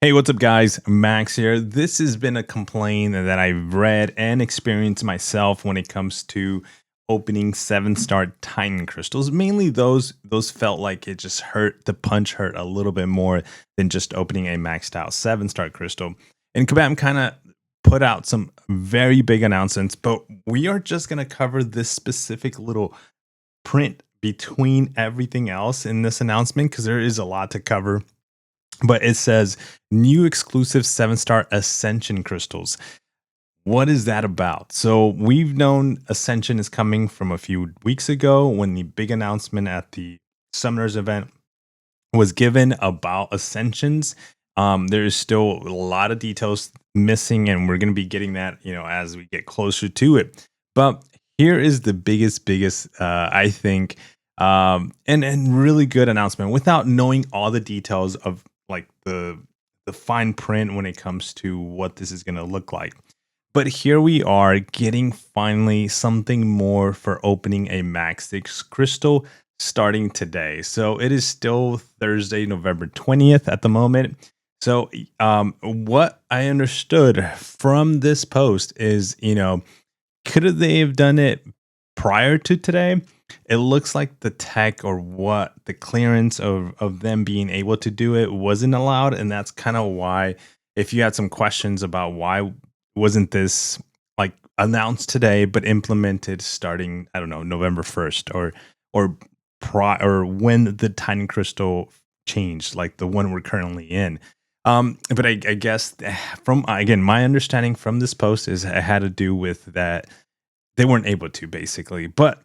Hey, what's up, guys? Max here. This has been a complaint that I've read and experienced myself when it comes to opening 7-star Titan crystals. Mainly those felt like it just hurt, the punch hurt a little bit more than just opening a maxed out 7-star crystal. And Kabam kind of put out some very big announcements, but we are just going to cover this specific little print between everything else in this announcement because there is a lot to cover. But it says new exclusive 7-star Ascension crystals. What is that about? So we've known Ascension is coming from a few weeks ago when the big announcement at the Summoners event was given about Ascensions. There is still a lot of details missing, and we're going to be getting that, as we get closer to it. But here is the biggest, I think, and really good announcement without knowing all the details of like the fine print when it comes to what this is going to look like. But here we are getting finally something more for opening a Max 6 crystal starting today. So it is still Thursday, November 20th at the moment. So what I understood from this post is, could they have done it prior to today? It looks like the tech or what the clearance of them being able to do it wasn't allowed. And that's kind of why, if you had some questions about why wasn't this like announced today, but implemented starting, I don't know, November 1st or when the Titan Crystal changed, like the one we're currently in. But I guess from, again, my understanding from this post is it had to do with that they weren't able to basically, but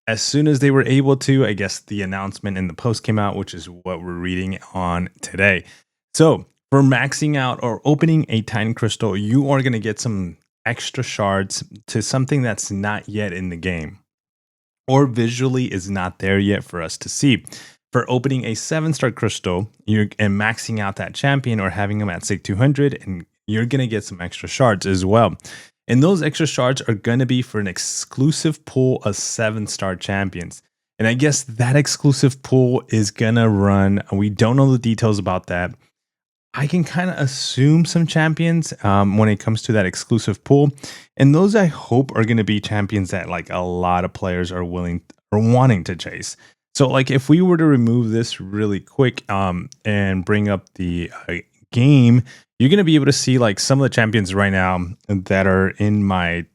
as soon as they were able to, I guess the announcement in the post came out, which is what we're reading on today. So for maxing out or opening a Titan Crystal, you are going to get some extra shards to something that's not yet in the game or visually is not there yet for us to see. For opening a 7-star crystal and maxing out that champion or having them at SIG 200, and you're going to get some extra shards as well. And those extra shards are going to be for an exclusive pool of 7-star champions. And I guess that exclusive pool is going to run. We don't know the details about that. I can kind of assume some champions when it comes to that exclusive pool. And those I hope are going to be champions that like a lot of players are willing or wanting to chase. So like if we were to remove this really quick and bring up the game, you're going to be able to see like some of the champions right now that are in my,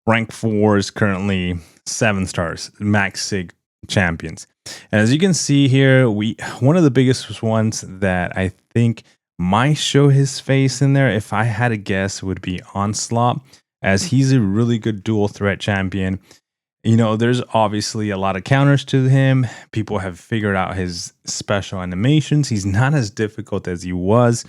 rank 4s currently 7 stars, max SIG champions. And as you can see here, one of the biggest ones that I think might show his face in there, if I had to guess, would be Onslaught, as he's a really good dual threat champion. There's obviously a lot of counters to him. People have figured out his special animations. He's not as difficult as he was,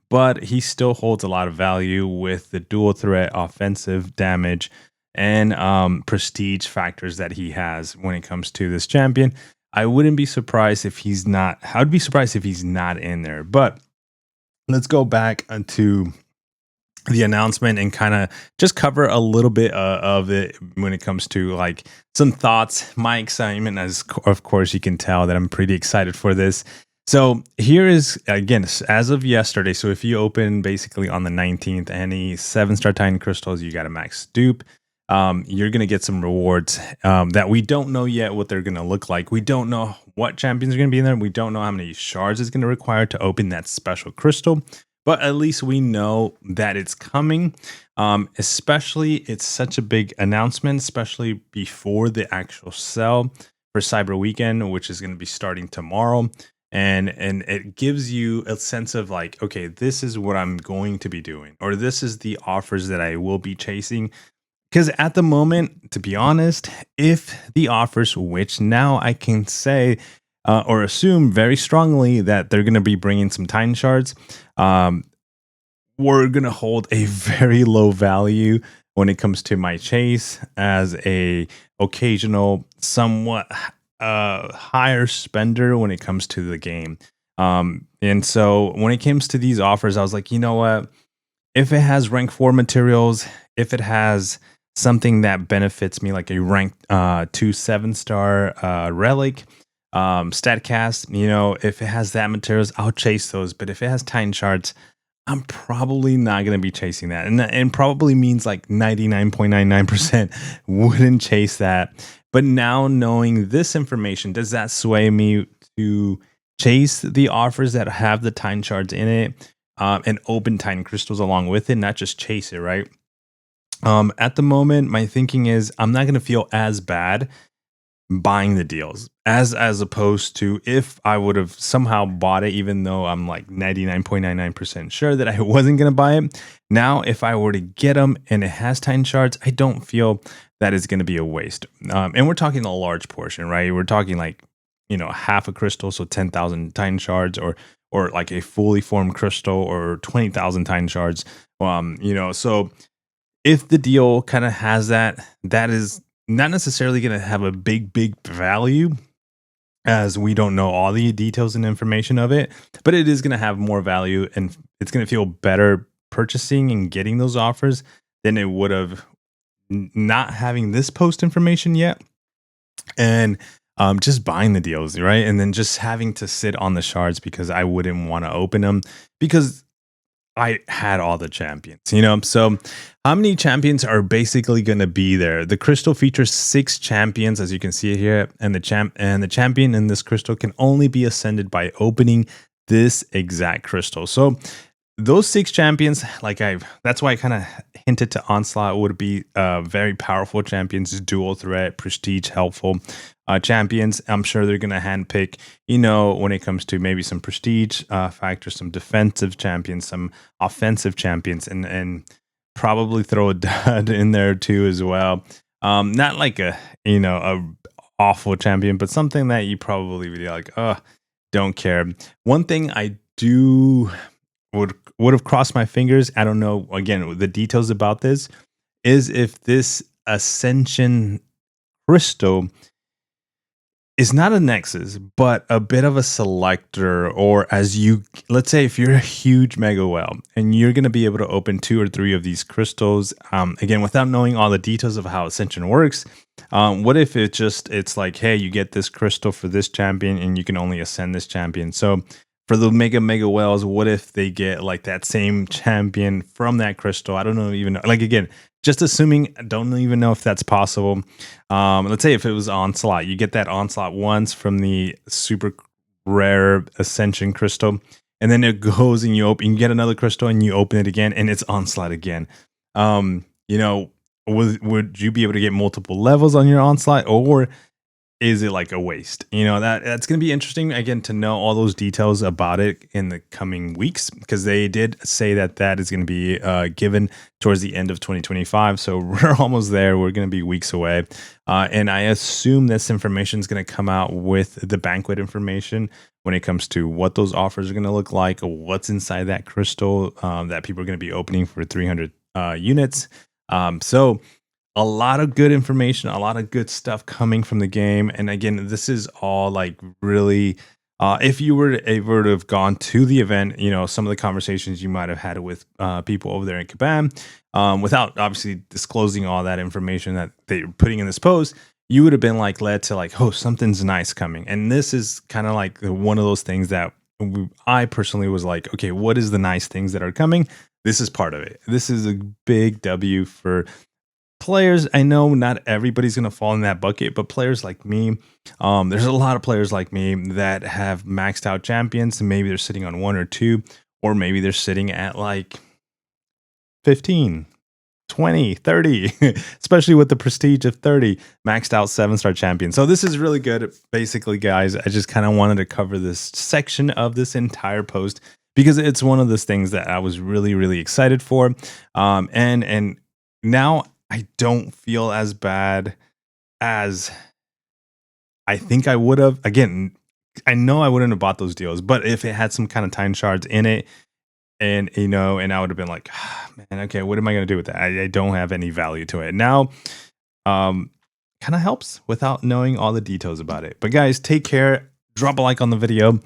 but he still holds a lot of value with the dual threat offensive damage and prestige factors that he has when it comes to this champion. I wouldn't be surprised if he's not. I would be surprised if he's not in there. But let's go back to the announcement and kind of just cover a little bit of it when it comes to like some thoughts, my excitement, as of course you can tell that I'm pretty excited for this. So here is, again, as of yesterday. So if you open basically on the 19th, any 7-star Titan crystals, you got a max dupe. You're going to get some rewards that we don't know yet what they're going to look like. We don't know what champions are going to be in there. We don't know how many shards it's going to require to open that special crystal. But at least we know that it's coming, especially it's such a big announcement, especially before the actual sale for Cyber Weekend, which is going to be starting tomorrow. And it gives you a sense of like, okay, this is what I'm going to be doing, or this is the offers that I will be chasing. Because at the moment, to be honest, if the offers, which now I can say or assume very strongly that they're going to be bringing some Titan shards, we're going to hold a very low value when it comes to my chase as a occasional, somewhat higher spender when it comes to the game. And so when it comes to these offers, I was like, you know what? If it has rank 4 materials, if it has something that benefits me like a rank 2 7-star relic, Statcast, you know, if it has that materials, I'll chase those. But if it has Titan charts, I'm probably not going to be chasing that. And probably means like 99.99% wouldn't chase that. But now knowing this information, does that sway me to chase the offers that have the Titan charts in it, and open Titan crystals along with it, not just chase it, right? At the moment, my thinking is I'm not going to feel as bad buying the deals as opposed to if I would have somehow bought it, even though I'm like 99.99% sure that I wasn't going to buy it. Now, if I were to get them and it has Titan shards, I don't feel that is going to be a waste. And we're talking a large portion, right? We're talking like, you know, half a crystal, so 10,000 Titan shards, or like a fully formed crystal, or 20,000 Titan shards. You know, so if the deal kind of has that, that is not necessarily going to have a big value, as we don't know all the details and information of it, but it is going to have more value, and it's going to feel better purchasing and getting those offers than it would have not having this post information yet, and just buying the deals, right? And then just having to sit on the shards because I wouldn't want to open them because I had all the champions, you know. So how many champions are basically going to be there? The crystal features 6 champions, as you can see here, and the champion in this crystal can only be ascended by opening this exact crystal. So those 6 champions, that's why I kind of hinted to Onslaught would be very powerful champions, dual threat, prestige, helpful champions. I'm sure they're going to handpick, you know, when it comes to maybe some prestige factors, some defensive champions, some offensive champions, and probably throw a dud in there too as well. Not like a awful champion, but something that you probably really like, don't care. One thing I do would have crossed my fingers, I don't know, again, the details about this, is if this Ascension crystal is not a Nexus, but a bit of a selector, or let's say if you're a huge mega whale and you're going to be able to open 2 or 3 of these crystals, again, without knowing all the details of how Ascension works, what if it's like, hey, you get this crystal for this champion and you can only ascend this champion. So for the mega whales, what if they get like that same champion from that crystal? I don't know, even like, again, just assuming, I don't even know if that's possible. Let's say if it was Onslaught, you get that Onslaught once from the super rare Ascension crystal, and then it goes and you get another crystal and you open it again and it's Onslaught again. You know, would you be able to get multiple levels on your Onslaught, or is it like a waste? You know, that's going to be interesting, again, to know all those details about it in the coming weeks, because they did say that is going to be given towards the end of 2025. So we're almost there. We're going to be weeks away. And I assume this information is going to come out with the banquet information when it comes to what those offers are going to look like, or what's inside that crystal that people are going to be opening for 300 units. So a lot of good information, a lot of good stuff coming from the game. And again, this is all like really, if you were able to have gone to the event, you know, some of the conversations you might have had with people over there in Kabam, without obviously disclosing all that information that they're putting in this post, you would have been like led to like, oh, something's nice coming. And this is kind of like one of those things that I personally was like, okay, what is the nice things that are coming? This is part of it. This is a big W for players. I know not everybody's going to fall in that bucket, but players like me, there's a lot of players like me that have maxed out champions, and maybe they're sitting on 1 or 2, or maybe they're sitting at like 15, 20, 30, especially with the prestige of 30, maxed out 7-star champion. So this is really good. Basically, guys, I just kind of wanted to cover this section of this entire post because it's one of those things that I was really, really excited for. And now I don't feel as bad as I think I would have. Again, I know I wouldn't have bought those deals, but if it had some kind of Titan shards in it, and you know, and I would have been like, man, okay, what am I going to do with that? I don't have any value to it. Now, kind of helps without knowing all the details about it. But guys, take care. Drop a like on the video.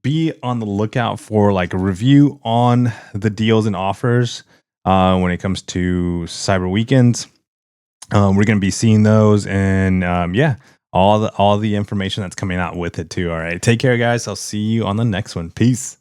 Be on the lookout for like a review on the deals and offers when it comes to Cyber Weekends. We're going to be seeing those, and yeah, all the information that's coming out with it too. All right. Take care, guys. I'll see you on the next one. Peace.